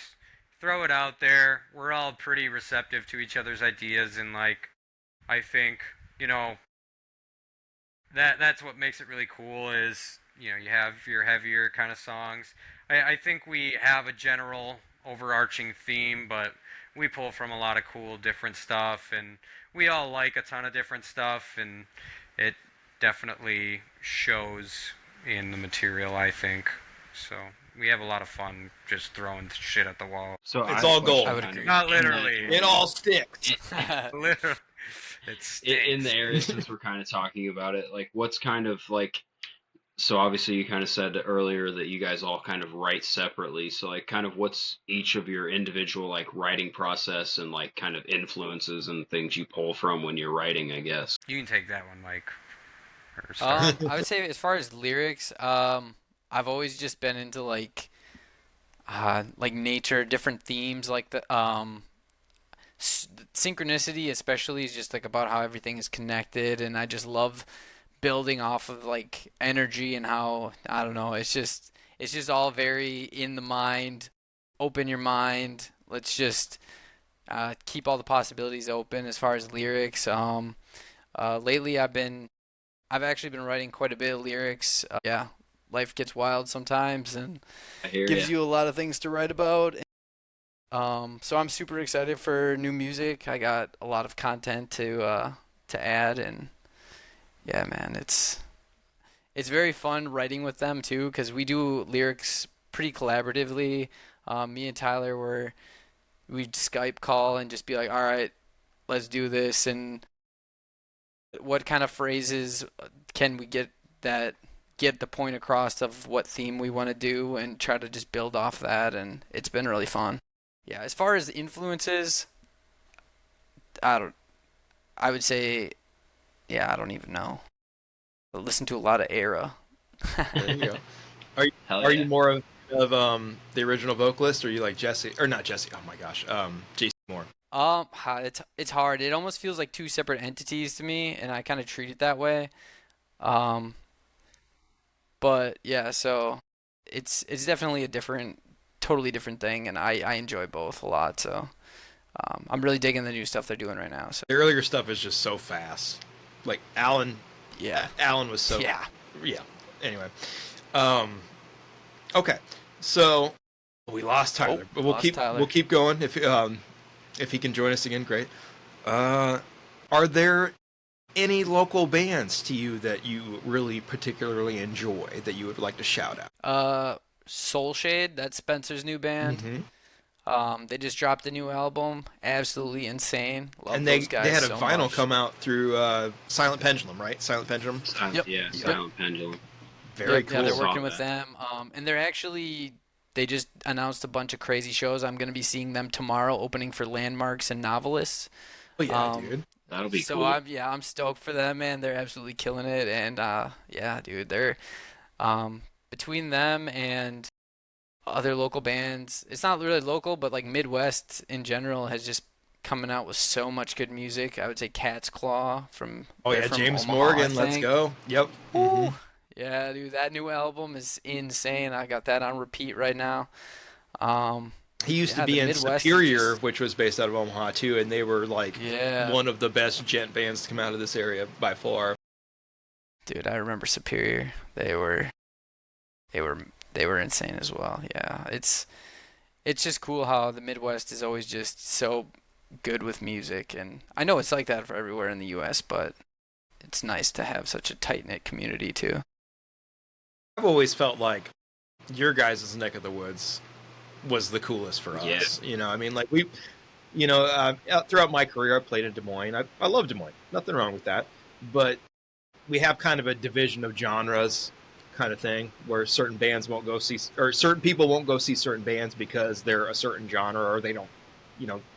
throw it out there. We're all pretty receptive to each other's ideas, and like, I think, you know, that's what makes it really cool is, you know, you have your heavier kind of songs. I think we have a general overarching theme, but we pull from a lot of cool different stuff, and we all like a ton of different stuff, and it definitely shows in the material, I think. So we have a lot of fun just throwing shit at the wall. So It's all gold. I would agree. Not literally. It all sticks. Literally. It's In the area, since we're kind of talking about it, like what's kind of like, so obviously you kind of said earlier that you guys all kind of write separately, so like kind of what's each of your individual like writing process and like kind of influences and things you pull from when you're writing, I guess. You can take that one, Mike. Or start. I would say as far as lyrics, I've always just been into like nature, different themes, like the synchronicity especially is just like about how everything is connected, and I just love building off of like energy and how I don't know, it's just all very in the mind. Open your mind. Let's just keep all the possibilities open as far as lyrics. Lately I've actually been writing quite a bit of lyrics. Yeah, life gets wild sometimes and I hear you. gives you a lot of things to write about. So I'm super excited for new music. I got a lot of content to add, and yeah, man, it's very fun writing with them too because we do lyrics pretty collaboratively. Me and Tyler we'd Skype call and just be like, all right, let's do this, and what kind of phrases can we get the point across of what theme we want to do and try to just build off that, and it's been really fun. Yeah, as far as influences, I don't I would say yeah, I don't even know. I listen to a lot of Era. There you go. Are you Hell are yeah. you more of the original vocalist, or are you like Jesse or not Jesse? Oh my gosh, Jason Moore. It's hard. It almost feels like two separate entities to me, and I kind of treat it that way. Um, but yeah, so it's definitely a totally different thing, and I enjoy both a lot. So I'm really digging the new stuff they're doing right now. So The earlier stuff is just so fast. Like yeah, Alan was so yeah. yeah. Anyway, um, okay, so we lost Tyler, but we'll Lost Tyler. keep going if he can join us again. Great. Are there any local bands to you that you really particularly enjoy that you would like to shout out? Soul Shade, that's Spencer's new band. Mm-hmm. They just dropped a new album. Absolutely insane. Love And those they guys had a so vinyl much. come out through Silent Pendulum, right? Silent Pendulum. Silent, Yep. yeah, Yep. Silent Pendulum. Very Yep. cool. Yeah, they're Saw working with that. them. And they just announced a bunch of crazy shows. I'm gonna be seeing them tomorrow, opening for Landmarks and Novelists. Oh yeah, Um, dude. That'll be so cool. I'm stoked for them, man. They're absolutely killing it, and yeah, dude, they're between them and other local bands. It's not really local, but like Midwest in general has just coming out with so much good music. I would say Cat's Claw Oh they're yeah, from James Omaha, I Morgan. Let's think. go. Yep. Woo! Yeah, dude, that new album is insane. I got that on repeat right now. Um, He used to yeah, be the in Midwest is Superior, just which was based out of Omaha too, and they were like yeah, one of the best gent bands to come out of this area by far. dude. I remember Superior. They were they were insane as well. Yeah, it's just cool how the Midwest is always just so good with music, and I know it's like that for everywhere in the U.S., but it's nice to have such a tight knit community too. I've always felt like your guys' neck of the woods was the coolest for Yeah. us. You know, I mean, like throughout my career, I played in Des Moines. I love Des Moines. Nothing wrong with that. But we have kind of a division of genres kind of thing where certain bands won't go see, or certain people won't go see certain bands because they're a certain genre or they don't,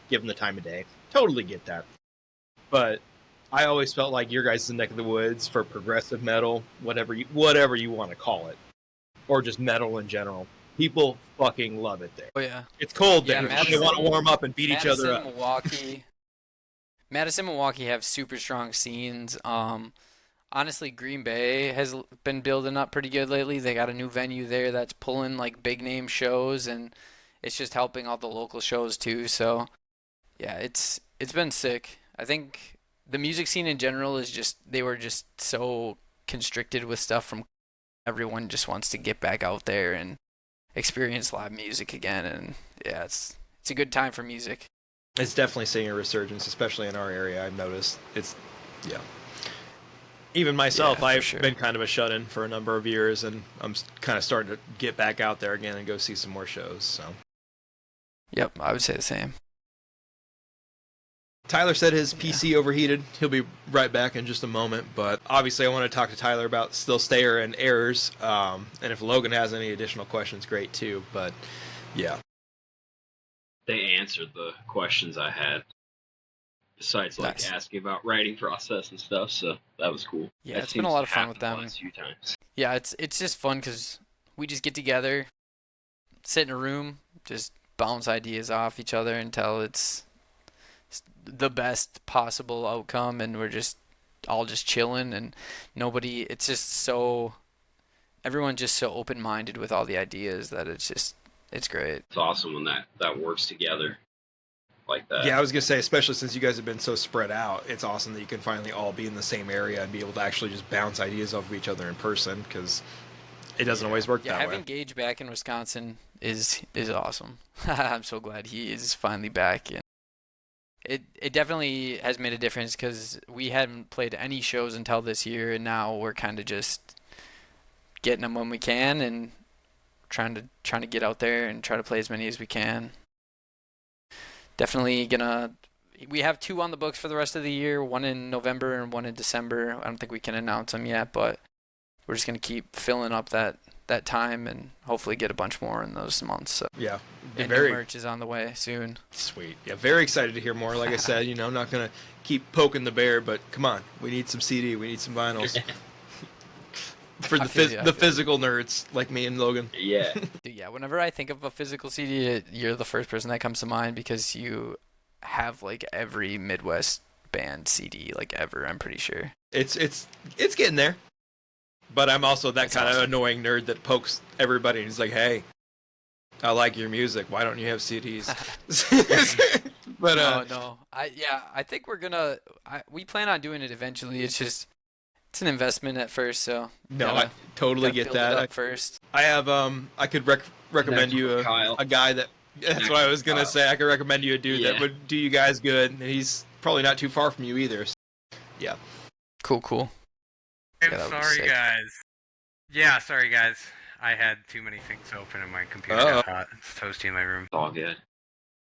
give them the time of day. Totally get that. But I always felt like your guys' neck of the woods for progressive metal, whatever you want to call it, or just metal in general. People fucking love it there. Oh yeah, It's cold yeah. there. They want to warm up and beat each other up. Madison, Milwaukee have super strong scenes. Honestly, Green Bay has been building up pretty good lately. They got a new venue there that's pulling like big name shows, and it's just helping all the local shows too. So yeah, it's been sick. I think the music scene in general is just they were just so constricted with stuff from everyone just wants to get back out there and experience live music again, and yeah, it's a good time for music. It's definitely seeing a resurgence, especially in our area. I've noticed yeah. Even myself, Yeah, for I've sure. been kind of a shut-in for a number of years, and I'm kind of starting to get back out there again and go see some more shows. So Yep, I would say the same. Tyler said his Yeah. PC overheated. He'll be right back in just a moment, but obviously I want to talk to Tyler about Still Stayer and Errors, and if Logan has any additional questions, great too. But yeah, They answered the questions I had. Besides, like, Nice. asking about writing process and stuff, so that was cool. Yeah, That it's been a seems lot to of fun happen with the them. last few times. Yeah, it's just fun because we just get together, sit in a room, just bounce ideas off each other until it's the best possible outcome, and we're just all just chilling and nobody. It's just so everyone's just so open-minded with all the ideas that it's great. It's awesome when that works together like that. Yeah, I was gonna say, especially since you guys have been so spread out, it's awesome that you can finally all be in the same area and be able to actually just bounce ideas off of each other in person, because it doesn't always work Yeah, that having way. Gage back in Wisconsin is awesome. I'm so glad he is finally back, and it definitely has made a difference because we hadn't played any shows until this year, and now we're kind of just getting them when we can and trying to get out there and try to play as many as we can. Definitely gonna. We have two on the books for the rest of the year, one in November and one in December. I don't think we can announce them yet, but we're just gonna keep filling up that time and hopefully get a bunch more in those months. So. Yeah, And very new merch is on the way soon. sweet. Yeah, very excited to hear more. Like I said, I'm not gonna keep poking the bear, but come on, we need some CD, we need some vinyls for I feel the physical nerds like me and Logan. Yeah. Dude, yeah, whenever I think of a physical CD, you're the first person that comes to mind because you have like every Midwest band CD like ever, I'm pretty sure. It's getting there, but I'm also that That's kind of awesome. annoying nerd that pokes everybody and is like, "Hey, I like your music. Why don't you have CDs?" But No. I think we plan on doing it eventually. It's an investment at first, so no, gotta- I totally gotta get build it that. up first. I have I could recommend Connect you with Kyle. a guy that. That's what I was gonna Kyle. say. I could recommend you a dude that Yeah. would do you guys good, and he's probably not too far from you either. So, yeah. Cool. I'm Yeah, that would be sorry, sick. guys. Yeah, sorry, guys. I had too many things open and my computer Uh-oh. got hot. It's toasty in my room. It's all good.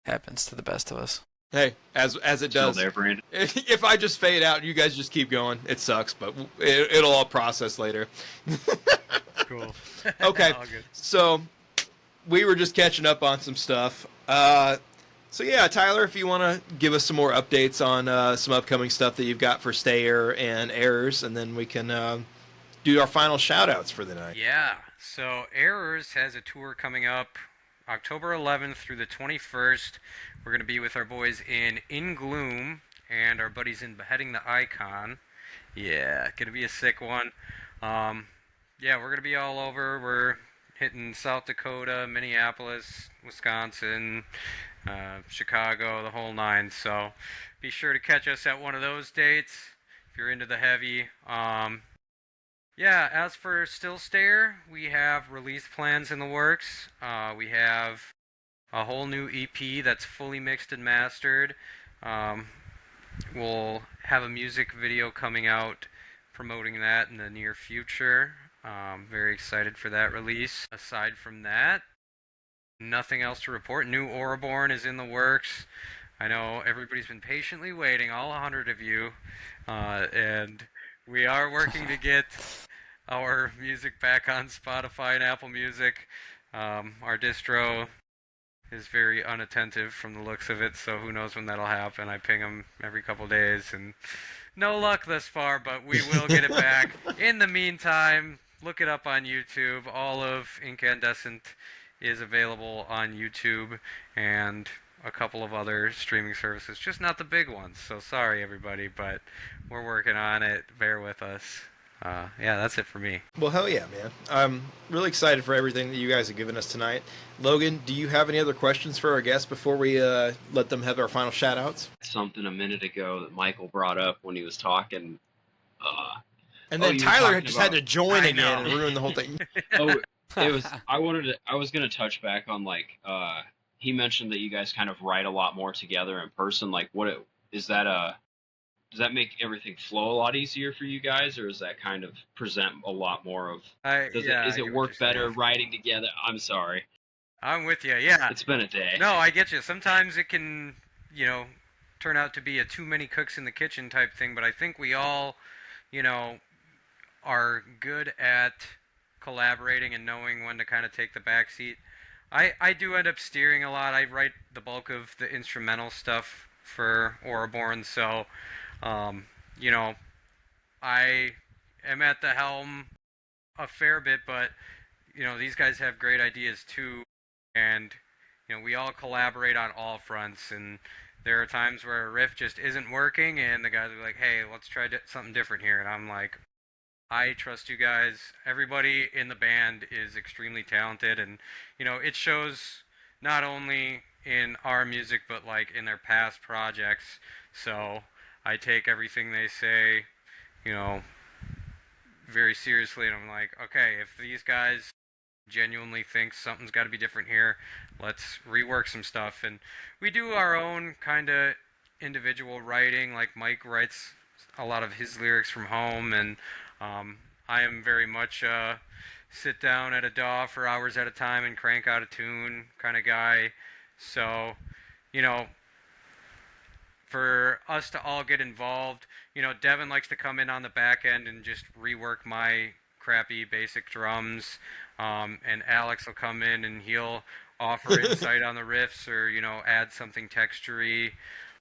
Happens to the best of us. Hey, as it Still does. there, Brandon. If I just fade out, you guys just keep going. It sucks, but it'll all process later. Cool. Okay. All good. So we were just catching up on some stuff. So yeah, Tyler, if you want to give us some more updates on some upcoming stuff that you've got for Stayer and Errors, and then we can do our final shout-outs for the night. Yeah. So Errors has a tour coming up October 11th through the 21st. We're going to be with our boys in Gloom and our buddies in Beheading the Icon. Yeah, going to be a sick one. Yeah, we're going to be all over. We're hitting South Dakota, Minneapolis, Wisconsin, Chicago, the whole nine. So be sure to catch us at one of those dates if you're into the heavy. Yeah, as for Still Stare, we have release plans in the works. We have a whole new EP that's fully mixed and mastered. We'll have a music video coming out promoting that in the near future. Very excited for that release. Aside from that, nothing else to report. New Auraborn is in the works. I know everybody's been patiently waiting, all 100 of you, and we are working to get our music back on Spotify and Apple Music. Our distro is very unattentive from the looks of it, so who knows when that'll happen. I ping them every couple days, and no luck thus far, but we will get it back. In the meantime, look it up on YouTube. All of Incandescent is available on YouTube and a couple of other streaming services, just not the big ones. So sorry, everybody, but we're working on it. Bear with us. Yeah, that's it for me. Well, hell yeah, man. I'm really excited for everything that you guys have given us tonight. Logan, do you have any other questions for our guests before we let them have our final shout-outs? Something a minute ago that Michael brought up when he was talking. And then you were Tyler talking just had to join I again know. and ruin the whole thing. Oh, it was. I was gonna touch back on he mentioned that you guys kind of write a lot more together in person. Like, is that does that make everything flow a lot easier for you guys, or does that kind of present a lot more of? Is I it get what work you're better saying. writing together? I'm sorry, I'm with you. Yeah. it's been a day. No, I get you. Sometimes it can, turn out to be a too many cooks in the kitchen type thing, but I think we all, are good at collaborating and knowing when to kind of take the back seat. I do end up steering a lot. I write the bulk of the instrumental stuff for Auraborn, so, I am at the helm a fair bit, but, these guys have great ideas too, and we all collaborate on all fronts, and There are times where a riff just isn't working, and the guys are like, "Hey, let's try something different here," and I'm like, I trust you guys. Everybody in the band is extremely talented, and it shows not only in our music but like in their past projects. So I take everything they say, you know, very seriously, and I'm like, okay, if these guys genuinely think something's got to be different here, let's rework some stuff. And we do our own kind of individual writing. Like Mike writes a lot of his lyrics from home, and I am very much sit down at a DAW for hours at a time and crank out a tune kind of guy. So, you know, for us to all get involved, Devin likes to come in on the back end and just rework my crappy basic drums, and Alex will come in and he'll offer insight on the riffs or, add something textury.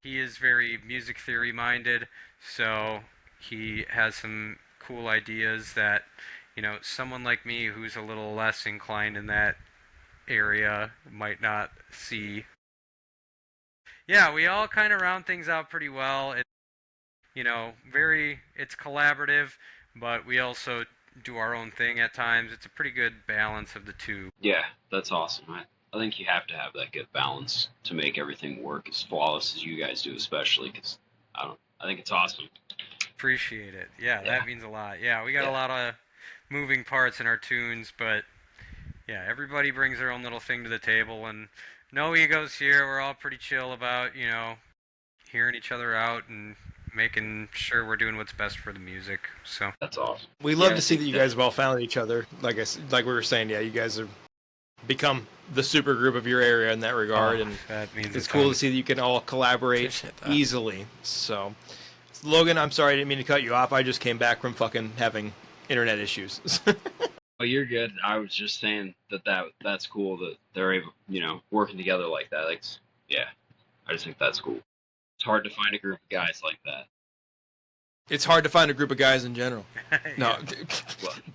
He is very music theory minded, so he has some cool ideas that, someone like me who's a little less inclined in that area might not see. Yeah, we all kind of round things out pretty well. It's collaborative, but we also do our own thing at times. It's a pretty good balance of the two. Yeah, that's awesome. I think you have to have that good balance to make everything work as flawless as you guys do, especially because I think it's awesome. Appreciate it. Yeah, that means a lot. Yeah, we got a lot of moving parts in our tunes, but yeah, everybody brings their own little thing to the table, and no egos here. We're all pretty chill about, hearing each other out and making sure we're doing what's best for the music. So that's awesome. We love to see that you guys have all found each other. Like we were saying, yeah, you guys have become the super group of your area in that regard, and that means it's cool to see that you can all collaborate easily. So, Logan, I'm sorry, I didn't mean to cut you off. I just came back from fucking having internet issues. Oh, you're good. I was just saying that's cool that they're able, working together like that. I just think that's cool. It's hard to find a group of guys like that. It's hard to find a group of guys in general. No,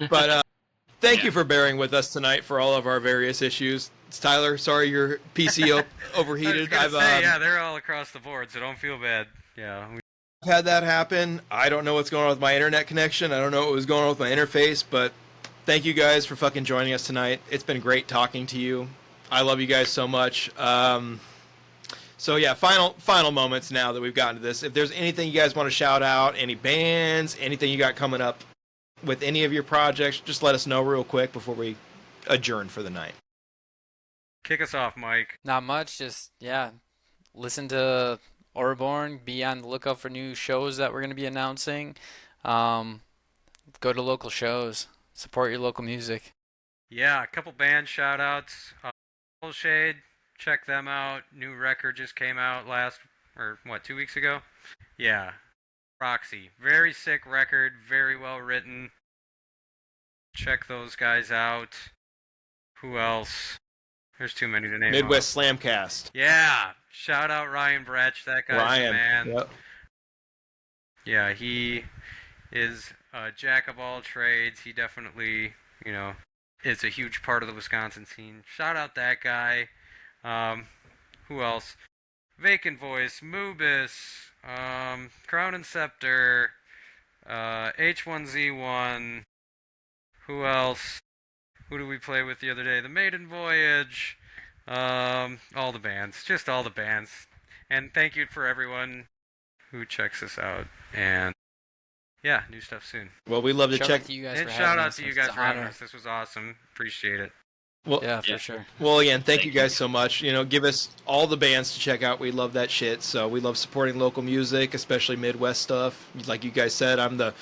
but thank you for bearing with us tonight for all of our various issues. It's Tyler. Sorry your PC overheated. They're all across the board, so don't feel bad. Yeah. I've had that happen. I don't know what's going on with my internet connection. I don't know what was going on with my interface, but thank you guys for fucking joining us tonight. It's been great talking to you. I love you guys so much. So yeah, final moments now that we've gotten to this. If there's anything you guys want to shout out, any bands, anything you got coming up with any of your projects, just let us know real quick before we adjourn for the night. Kick us off, Mike. Not much, just listen to Auraborn, be on the lookout for new shows that we're going to be announcing. Go to local shows, support your local music. Yeah, a couple band shout outs. Shade, check them out. New record just came out 2 weeks ago? Yeah. Roxy. Very sick record, very well written. Check those guys out. Who else? There's too many to name. Midwest Slamcast. Yeah. Shout out Ryan Bretsch. That guy's a man. Yep. Yeah, he is a jack of all trades. He definitely, is a huge part of the Wisconsin scene. Shout out that guy. Who else? Vacant Voice, Moobus, Crown and Scepter, H1Z1. Who else? Who did we play with the other day? The Maiden Voyage. All the bands. Just all the bands. And thank you for everyone who checks us out. And yeah, new stuff soon. Well, we love to check. Shout out to you guys for having us. This was awesome. Appreciate it. Well, yeah, for sure. Well, again, thank you guys so much. Give us all the bands to check out. We love that shit. So we love supporting local music, especially Midwest stuff. Like you guys said, I'm the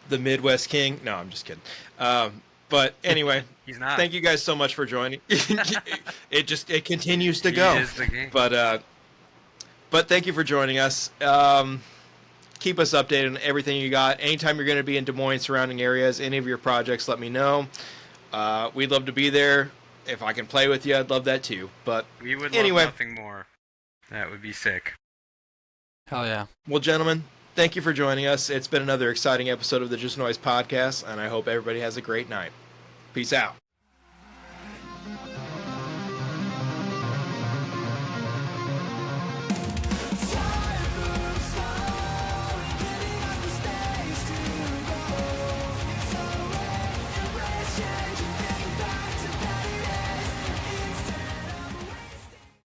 Midwest king. No, I'm just kidding. But anyway, he's not. Thank you guys so much for joining. It continues to go. He is the king. But thank you for joining us. Keep us updated on everything you got. Anytime you're going to be in Des Moines, surrounding areas, any of your projects, let me know. We'd love to be there. If I can play with you, I'd love that too. But we would love nothing more. That would be sick. Hell yeah. Well, gentlemen, thank you for joining us. It's been another exciting episode of the Just Noise podcast, and I hope everybody has a great night. Peace out.